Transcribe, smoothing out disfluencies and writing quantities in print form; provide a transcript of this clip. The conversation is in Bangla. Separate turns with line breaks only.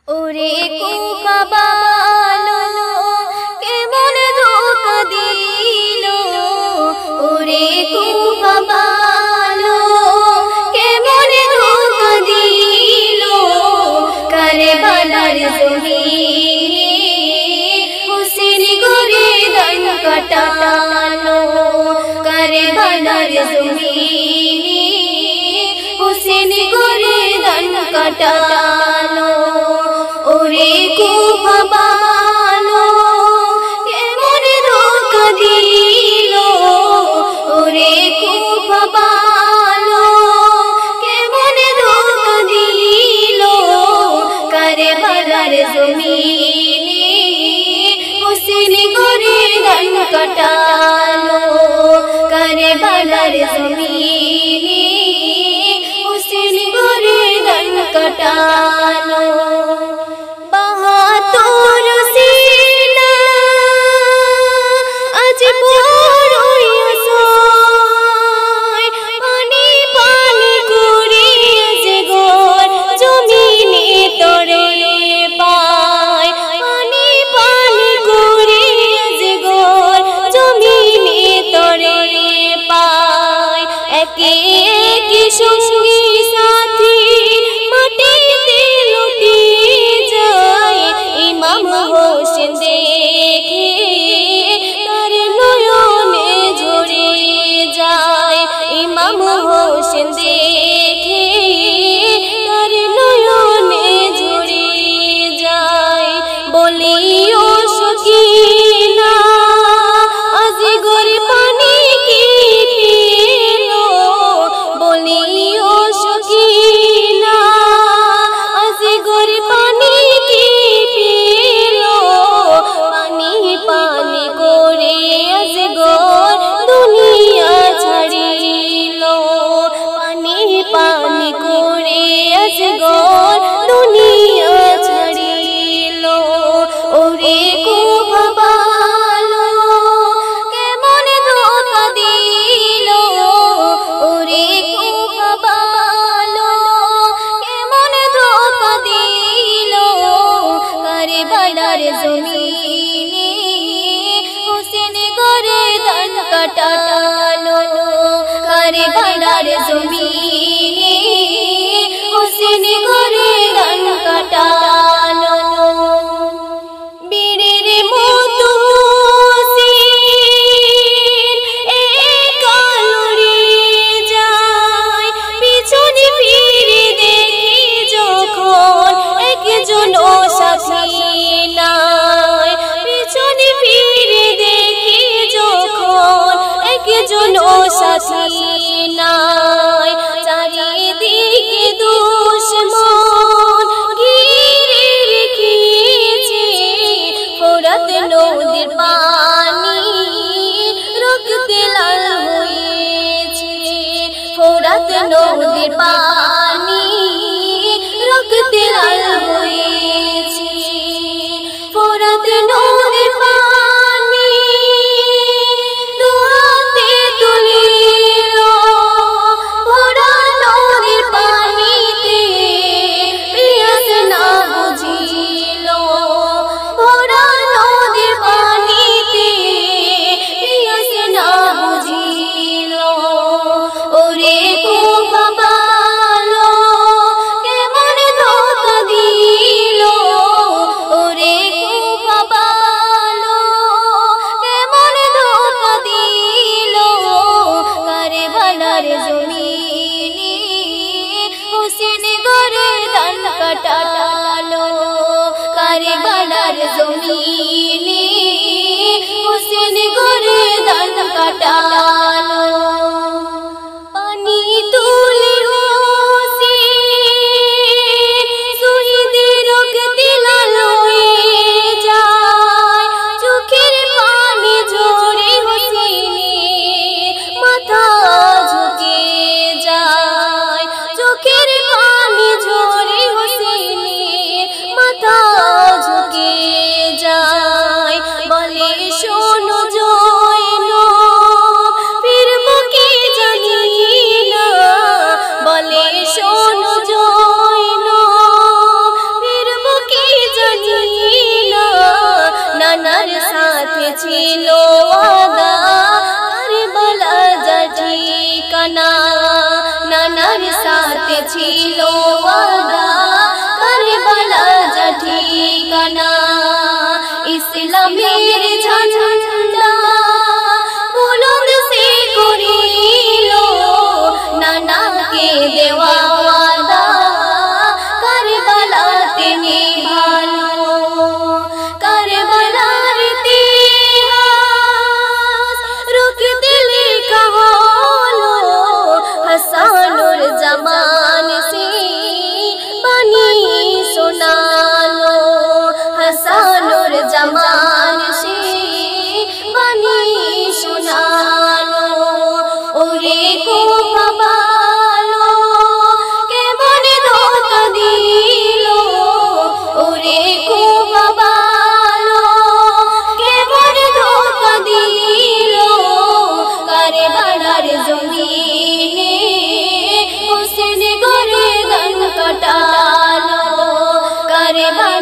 ওরে কুকাবালো কেমন ধোঁকা দিল, ওরে কুকাবালো কেমন ধোঁকা দিল, কারবালার জমিনে হুসেন গর্দান কাটালো, কারবালার জমিনে হুসেন গর্দান কাটালো। ওরে কুকাবালো কেমন ধোঁকা দিল, ওরে কুকাবালো কেমন ধোঁকা দিল, কারবালার জমিনে হুসেন গর্দান কাটালো, কারবালার জমিনে হুসেন গর্দান কাটালো। বাহাদুর সিনা আজ বড়ই অসহায়, পানি পানি করে যে ঘর জমিনে তরে পায়, পানি পানি করে যে ঘর জমিনে তরে পায়। একে একে সঙ্গী সাথী মাটিতে লুটিয়ে যায়, ইমাম হোসেন দেখে তার নয়নে ঝরে যায়, ইমাম হোসেন দেখে তার নয়নে ঝরে যায়। বলিও সকিনা আজগর পানি কি পেলো, বলিও সকিনা আজগর পানি কি পেলো, পানি পানি করে আজগর দুনিয়া ছাড়িল, পানি পানি করে আজগর দুনিয়া ছাড়িল। ওরে কুকাবালো কেমন ধোঁকা দিল, ওরে কুকাবালো কেমন ধোঁকা দিল, কারবালার জমিনে হুসেন গর্দান কাটালো, কারবালার জমিনে হুসেন গর্দান কাটালো। বীরের মতো হুসেন একা লড়ে যায়, পিছনে ফিরে দেখি যখন একজন সাথী নাই, পিছনে ফিরে দেখি যখন একজন সাথী নাই। চারিদিকে দুশমন ঘিরে রেখেছে, ফোরাত নদীর পানি রক্তে লাল হয়েছে, ফোরাত নদীর পানি রক্তে লাল হয়েছে, ফোরাত নদীর পানি দুহাতে তুলিল, ছিল ওয়াদা কারবালা যা ঠিকানা ইসলামের ঝান্ডা বুলন্দ সে করিল নানাকে দেওয়া ওয়াদা কারবালাতে নিভালো কারবালার ইতিহাস রক্তে লেখা হলো হাসানুর জামান সে বাণী শোনালো হাসানুর জামান সে বাণী শোনালো ওরে কুফা ভালো কেমন ধোঁকা দিল ওরে কুফা ভালো কেমন ধোঁকা দিল কারবালার জমিনে হোসেন গর্দান কাটালো কারবালা